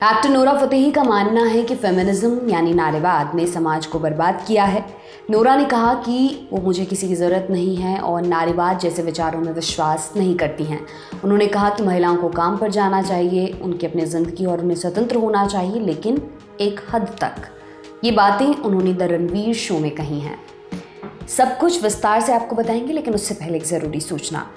Actor Nora Fatehi का मानना है कि फेमिनिज्म यानी नारीवाद ने समाज को बर्बाद किया है। नोरा ने कहा कि वो मुझे किसी की ज़रूरत नहीं है और नारीवाद जैसे विचारों में विश्वास नहीं करती हैं। उन्होंने कहा कि महिलाओं को काम पर जाना चाहिए, उनकी अपनी ज़िंदगी और उन्हें स्वतंत्र होना चाहिए, लेकिन एक हद तक। ये बातें उन्होंने द रणवीर शो में कही हैं। सब कुछ विस्तार से आपको बताएंगे, लेकिन उससे पहले एक ज़रूरी सूचना।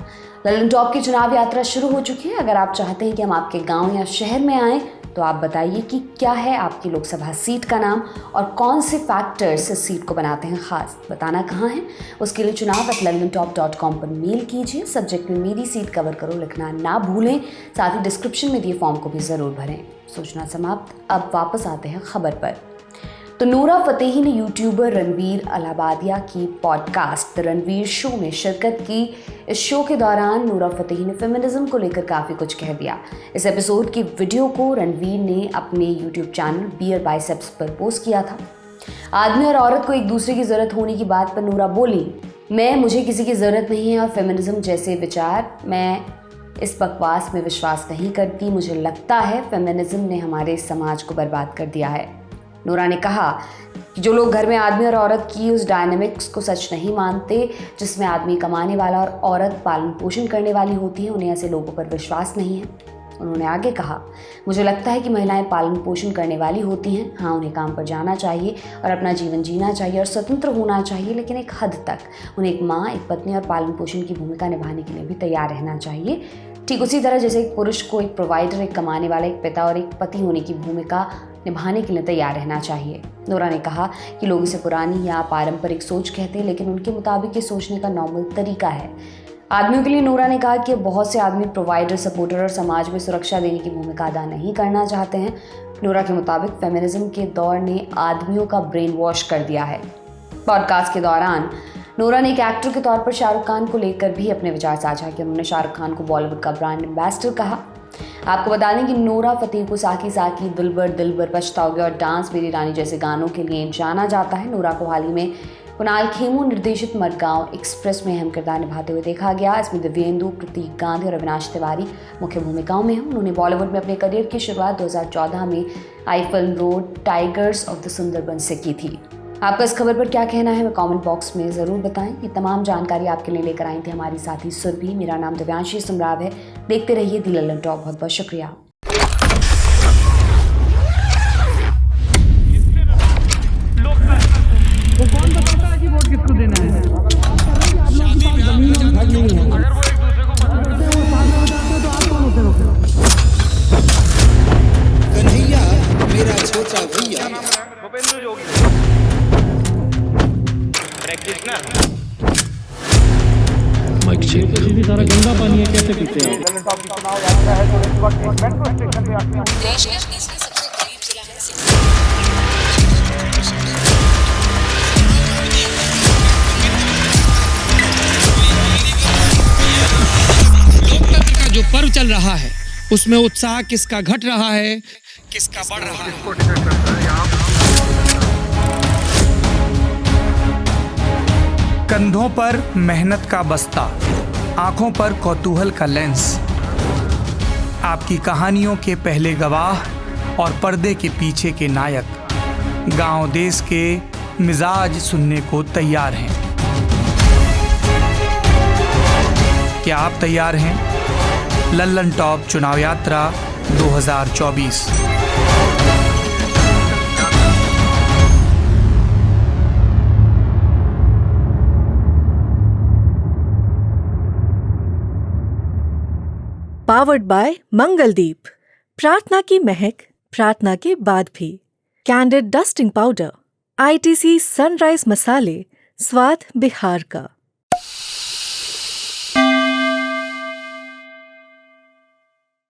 लल्लन टॉप की चुनाव यात्रा शुरू हो चुकी है। अगर आप चाहते हैं कि हम आपके गांव या शहर में आएँ तो आप बताइए कि क्या है आपकी लोकसभा सीट का नाम और कौन से फैक्टर्स इस सीट को बनाते हैं खास। बताना कहाँ है, उसके लिए chunav@lallantop.com पर मेल कीजिए। सब्जेक्ट में मेरी सीट कवर करो लिखना ना भूलें। साथ ही डिस्क्रिप्शन में दिए फॉर्म को भी ज़रूर भरें। सूचना समाप्त। अब वापस आते हैं खबर पर। तो नोरा फतेही ने यूट्यूबर रणवीर अलाहाबादिया की पॉडकास्ट द रणवीर शो में शिरकत की। इस शो के दौरान नोरा फतेही ने फेमिनिज्म को लेकर काफ़ी कुछ कह दिया। इस एपिसोड की वीडियो को रणवीर ने अपने यूट्यूब चैनल बियर बाइसेप्स पर पोस्ट किया था। आदमी और औरत को एक दूसरे की ज़रूरत होने की बात पर नोरा बोली, मुझे किसी की ज़रूरत नहीं है और फेमिनिज्म जैसे विचार, मैं इस बकवास में विश्वास नहीं करती। मुझे लगता है फेमिनिज्म ने हमारे समाज को बर्बाद कर दिया है। नोरा ने कहा कि जो लोग घर में आदमी और औरत की उस डायनामिक्स को सच नहीं मानते, जिसमें आदमी कमाने वाला और औरत पालन पोषण करने वाली होती है, उन्हें ऐसे लोगों पर विश्वास नहीं है। उन्होंने आगे कहा, मुझे लगता है कि महिलाएं पालन पोषण करने वाली होती हैं। हाँ, उन्हें काम पर जाना चाहिए और अपना जीवन जीना चाहिए और स्वतंत्र होना चाहिए, लेकिन एक हद तक। उन्हें एक माँ, एक पत्नी और पालन पोषण की भूमिका निभाने के लिए भी तैयार रहना चाहिए। ठीक उसी तरह जैसे एक पुरुष को एक प्रोवाइडर, एक कमाने वाला, एक पिता और एक पति होने की भूमिका निभाने के लिए तैयार रहना चाहिए। नोरा ने कहा कि लोग इसे पुरानी या पारंपरिक सोच कहते हैं, लेकिन उनके मुताबिक ये सोचने का नॉर्मल तरीका है। आदमियों के लिए नोरा ने कहा कि बहुत से आदमी प्रोवाइडर, सपोर्टर और समाज में सुरक्षा देने की भूमिका अदा नहीं करना चाहते हैं। नोरा के मुताबिक फेमिनिज्म के दौर ने आदमियों का ब्रेन वॉश कर दिया है। पॉडकास्ट के दौरान नोरा ने एक एक्टर के तौर पर शाहरुख खान को लेकर भी अपने विचार साझा किए। उन्होंने शाहरुख खान को बॉलीवुड का ब्रांड एम्बेसडर कहा। आपको बता दें कि नोरा फतेही को साकी साकी, दिलबर पछताओगे और डांस मेरी रानी जैसे गानों के लिए जाना जाता है। नोरा को हाल ही में कुणाल खेमू निर्देशित मडगांव एक्सप्रेस में अहम किरदार निभाते हुए देखा गया। इसमें दिव्येंदु, प्रतीक गांधी और अविनाश तिवारी मुख्य भूमिकाओं में हैं। उन्होंने बॉलीवुड में अपने करियर की शुरुआत 2014 में आई film road tigers of the Sundarbans से की थी। आपका इस खबर पर क्या कहना है, मैं कमेंट बॉक्स में ज़रूर बताएं। ये तमाम जानकारी आपके लिए लेकर आई थी हमारी साथी सुरभि। मेरा नाम दिव्यांशी सुमराव है। देखते रहिए दी लल्लन टॉप। बहुत बहुत शुक्रिया। वो कौन बताता है कि वोट किसको देना है? आप लोगों के पास जमीन और घर नहीं है। अगर वो एक दूसरे को बताते हैं, वो साथ में बताते हैं, तो आप कौन होते हो? कन्हैया मेरा छोटा भैया। भूपेंद्र जोगी प्रैक्टिशनर। माइक चेक करो। सीधी सारा गंदा पानी है, कैसे पीते हैं? लल्लन टॉप की चुनाव यात्रा है, तो इस वक्त एक मेट्रो स्टेशन पे आते हैं। देश के तीसरे सबसे गरीब जिला है सिक्किम। लोकतंत्र का जो पर्व चल रहा है, उसमें उत्साह किसका घट रहा है, किसका बढ़ रहा है। कंधों पर मेहनत का बस्ता, आंखों पर कौतूहल का लेंस, आपकी कहानियों के पहले गवाह और पर्दे के पीछे के नायक, गांव देश के मिजाज सुनने को तैयार हैं। क्या आप तैयार हैं? लल्लन टॉप चुनाव यात्रा 2024। Powered by Mangaldeep. प्रार्थना की महक, प्रार्थना के बाद भी। Candid dusting powder, ITC sunrise मसाले, स्वाद बिहार का।